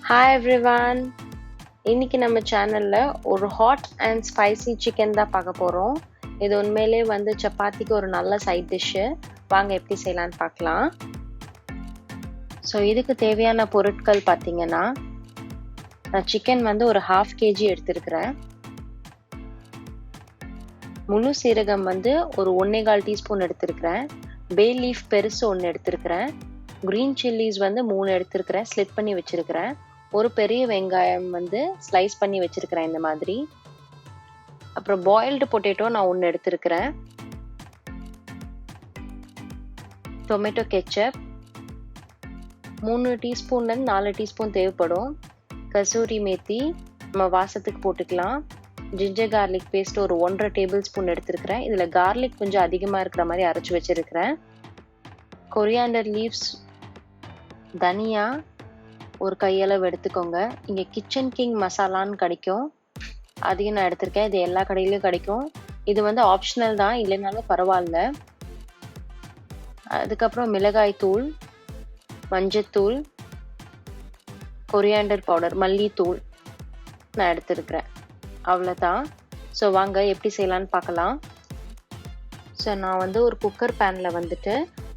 Hi everyone. இன்னைக்கு நம்ம சேனல்ல ஒரு ஹாட் அண்ட் ஸ்பைசி சிக்கன் தான் பார்க்க போறோம். இது உண்மையிலே சப்பாத்திக்கு ஒரு நல்ல சைட் டிஷ். வாங்க எப்படி செய்யலாம்னு பார்க்கலாம். ஸோ இதுக்கு தேவையான பொருட்கள் பார்த்தீங்கன்னா, நான் சிக்கன் ஒரு 1/2 kg எடுத்திருக்கிறேன். முழு சீரகம் ஒரு 1/4 டீஸ்பூன் எடுத்திருக்கிறேன். பே லீஃப் பெருசு 1 எடுத்திருக்கிறேன். கிரீன் சில்லிஸ் 3 எடுத்திருக்கிறேன், ஸ்லிட் பண்ணி வச்சிருக்கிறேன். ஒரு பெரிய வெங்காயம் ஸ்லைஸ் பண்ணி வச்சிருக்கிறேன் இந்த மாதிரி. அப்புறம் பாயில்டு பொட்டேட்டோ நான் 1 எடுத்திருக்கிறேன். டொமேட்டோ கெச்சப் 3 டீஸ்பூன்லேருந்து 4 டீஸ்பூன் தேவைப்படும். கசூரி மேத்தி நம்ம வாசத்துக்கு போட்டுக்கலாம். ஜிஞ்சர் கார்லிக் பேஸ்ட் ஒரு 1.5 டேபிள் ஸ்பூன் எடுத்திருக்கிறேன். இதில் கார்லிக் கொஞ்சம் அதிகமாக இருக்கிற மாதிரி அரைச்சி வச்சிருக்கிறேன். கொரியாண்டர் லீவ்ஸ், தனியா ஒரு கையளவு எடுத்துக்கோங்க. இங்கே கிச்சன் கிங் மசாலான்னு கிடைக்கும், அதையும் நான் எடுத்திருக்கேன். இது எல்லா கடையிலையும் கிடைக்கும். இது ஆப்ஷனல் தான், இல்லைனாலும் பரவாயில்ல. அதுக்கப்புறம் மிளகாய் தூள், மஞ்சத்தூள், கொரியாண்டர் பவுடர், மல்லித்தூள் நான் எடுத்திருக்கிறேன். அவ்வளோதான். ஸோ வாங்க எப்படி செய்யலான்னு பார்க்கலாம். ஸோ நான் ஒரு குக்கர் பேனில்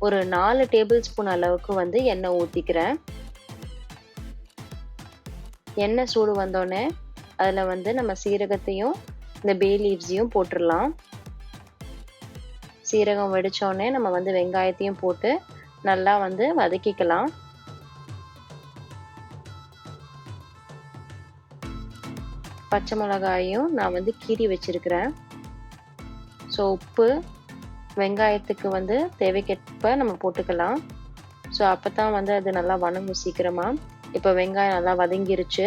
ஒரு 4 டேபிள் ஸ்பூன் அளவுக்கு எண்ணெய் ஊற்றிக்கிறேன். எண்ணெய் சூடு வந்தோடனே அதில் நம்ம சீரகத்தையும் இந்த பே லீவ்ஸையும் போட்டுடலாம். சீரகம் வெடித்தோடனே நம்ம வெங்காயத்தையும் போட்டு நல்லா வதக்கிக்கலாம். பச்சை மிளகாயும் நான் கீறி வச்சிருக்கிறேன். ஸோ உப்பு வெங்காயத்துக்கு தேவைக்கேற்ப நம்ம போட்டுக்கலாம். ஸோ அப்போ தான் அது நல்லா வணங்கும் சீக்கிரமாக. இப்போ வெங்காயம் நல்லா வதங்கிருச்சு.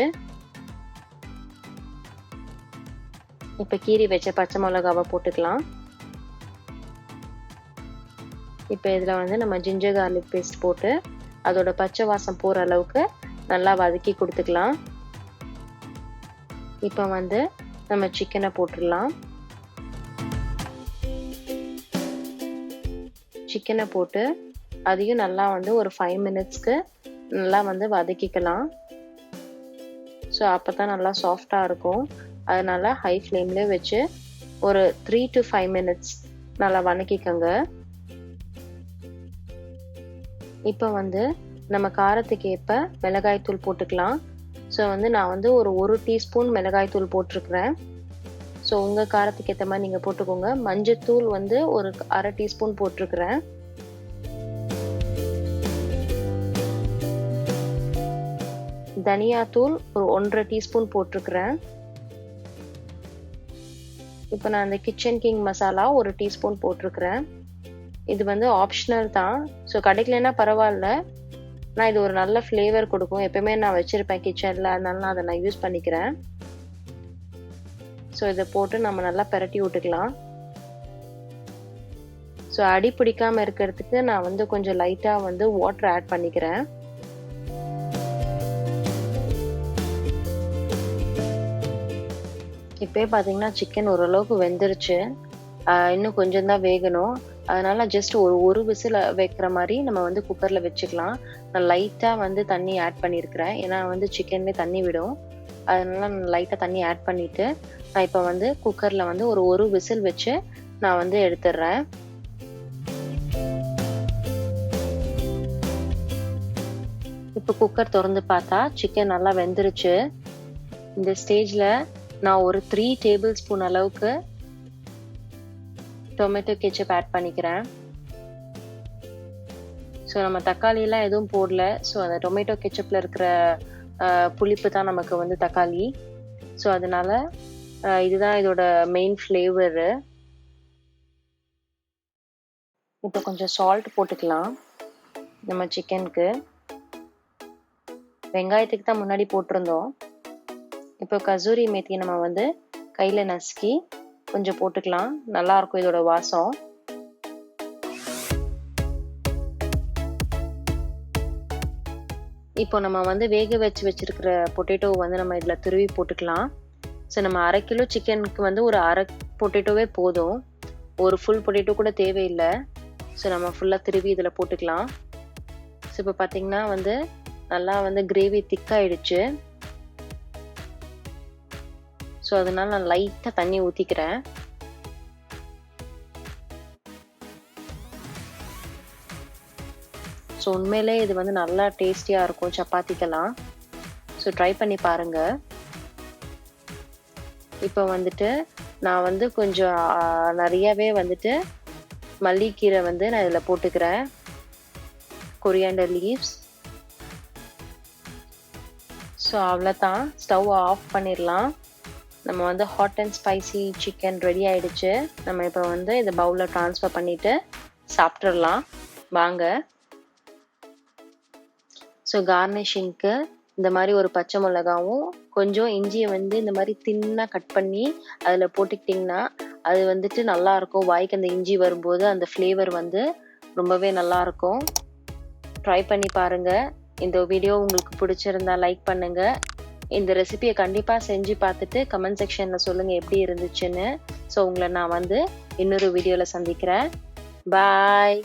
இப்போ கீறி வச்ச பச்சை மிளகாவை போட்டுக்கலாம். இப்போ இதில் நம்ம ஜிஞ்சர் கார்லிக் பேஸ்ட் போட்டு அதோட பச்சை வாசம் போகிற அளவுக்கு நல்லா வதக்கி கொடுத்துக்கலாம். இப்போ நம்ம சிக்கனை போட்டுடலாம். சிக்கனை போட்டு அதையும் நல்லா ஒரு 5 மினிட்ஸ்க்கு நல்லா வதக்கிக்கலாம். ஸோ அப்போ தான் நல்லா சாஃப்டாக இருக்கும். அதனால ஹை ஃப்ளேம்லேயே வச்சு ஒரு 3 to 5 மினிட்ஸ் நல்லா வதக்கிக்கோங்க. இப்போ நம்ம காரத்துக்கு ஏற்ப மிளகாய் தூள் போட்டுக்கலாம். ஸோ நான் ஒரு 1 டீஸ்பூன் மிளகாய் தூள் போட்டிருக்கிறேன். ஸோ உங்கள் காரத்துக்கு ஏற்ற மாதிரி நீங்கள் போட்டுக்கோங்க. மஞ்சத்தூள் ஒரு 1/2 டீஸ்பூன் போட்டிருக்கிறேன். தனியாத்தூள் ஒரு 1.5 டீஸ்பூன் போட்டிருக்கிறேன். இப்போ நான் அந்த கிச்சன் கிங் மசாலா 1 டீஸ்பூன் போட்டிருக்கிறேன். இது ஆப்ஷனல் தான். ஸோ கிடைக்கலன்னா பரவாயில்ல, நான் இது ஒரு நல்ல ஃப்ளேவர் கொடுக்கும். எப்பவுமே நான் வச்சுருப்பேன் கிச்சனில், அதனால நான் அதை நான் யூஸ் பண்ணிக்கிறேன். ஸோ இதை போட்டு நம்ம நல்லா பிரட்டி விட்டுக்கலாம். ஸோ அடி பிடிக்காமல் இருக்கிறதுக்கு நான் கொஞ்சம் லைட்டாக வாட்டர் ஆட் பண்ணிக்கிறேன். இப்போ பார்த்தீங்கன்னா சிக்கன் ஓரளவுக்கு வெந்துருச்சு. இன்னும் கொஞ்சம் தான் வேகணும். அதனால ஜஸ்ட் ஒரு விசில் வைக்கிற மாதிரி நம்ம குக்கரில் வச்சுக்கலாம். நான் லைட்டாக தண்ணி ஆட் பண்ணியிருக்கிறேன். ஏன்னா சிக்கன்லேயே தண்ணி விடும். அதனால நான் லைட்டாக தண்ணி ஆட் பண்ணிவிட்டு நான் இப்போ குக்கரில் ஒரு விசில் வச்சு நான் எடுத்துடுறேன். இப்போ குக்கர் திறந்து பார்த்தா சிக்கன் நல்லா வெந்துருச்சு. இந்த ஸ்டேஜில் நான் ஒரு 3 டேபிள் ஸ்பூன் அளவுக்கு டொமேட்டோ கெச்சப் ஆட் பண்ணிக்கிறேன். ஸோ நம்ம தக்காளியெல்லாம் எதுவும் போடல. ஸோ அந்த டொமேட்டோ கெச்சப்பில் இருக்கிற புளிப்பு தான் நமக்கு தக்காளி. ஸோ அதனால இதுதான் இதோட மெயின் ஃப்ளேவரு. இப்போ கொஞ்சம் சால்ட் போட்டுக்கலாம் நம்ம சிக்கனுக்கு. வெங்காயத்துக்கு தான் முன்னாடி போட்டிருந்தோம். இப்போ கசூரி மேத்தி நம்ம கையில் நசுக்கி கொஞ்சம் போட்டுக்கலாம். நல்லா இருக்கும் இதோட வாசம். இப்போ நம்ம வேக வச்சிருக்கிற பொட்டேட்டோ நம்ம இதில் துருவி போட்டுக்கலாம். ஸோ நம்ம 1/2 கிலோ சிக்கனுக்கு ஒரு 1/2 பொட்டேட்டோவே போதும். ஒரு ஃபுல் பொட்டேட்டோ கூட தேவையில்லை. ஸோ நம்ம ஃபுல்லாக திருவி இதில் போட்டுக்கலாம். ஸோ இப்போ பார்த்தீங்கன்னா நல்லா வந்து கிரேவி திக்காயிடுச்சு. ஸோ அதனால நான் லைட்டாக தண்ணி ஊற்றிக்கிறேன். ஸோ உண்மையிலே இது வந்து நல்லா டேஸ்டியாக இருக்கும் சப்பாத்திக்கெல்லாம். ஸோ ட்ரை பண்ணி பாருங்கள். இப்போ வந்துட்டு நான் வந்து கொஞ்சம் நிறையவே வந்துட்டு மல்லிக்கீரை வந்து நான் இதில் போட்டுக்கிறேன். Coriander leaves. ஸோ அவ்வளோதான், ஸ்டவ் ஆஃப் பண்ணிடலாம். நம்ம வந்து hot and spicy chicken ready ஆயிடுச்சு. நம்ம இப்போ வந்து இந்த பவுலில் ட்ரான்ஸ்ஃபர் பண்ணிவிட்டு சாப்பிட்றலாம் வாங்க. ஸோ கார்னிஷிங்க்கு இந்த மாதிரி ஒரு பச்சை மிளகாவும் கொஞ்சம் இஞ்சியை வந்து இந்த மாதிரி தின்னாக கட் பண்ணி அதில் போட்டுக்கிட்டிங்கன்னா அது வந்துட்டு நல்லாயிருக்கும். வாய்க்கு அந்த இஞ்சி வரும்போது அந்த ஃப்ளேவர் வந்து ரொம்பவே நல்லாயிருக்கும். ட்ரை பண்ணி பாருங்கள். இந்த வீடியோ உங்களுக்கு பிடிச்சிருந்தா லைக் பண்ணுங்கள். இந்த ரெசிபியை கண்டிப்பாக செஞ்சு பார்த்துட்டு கமெண்ட் செக்ஷனில் சொல்லுங்கள் எப்படி இருந்துச்சுன்னு. ஸோ உங்களை நான் வந்து இன்னொரு வீடியோவில் சந்திக்கிறேன். பாய்.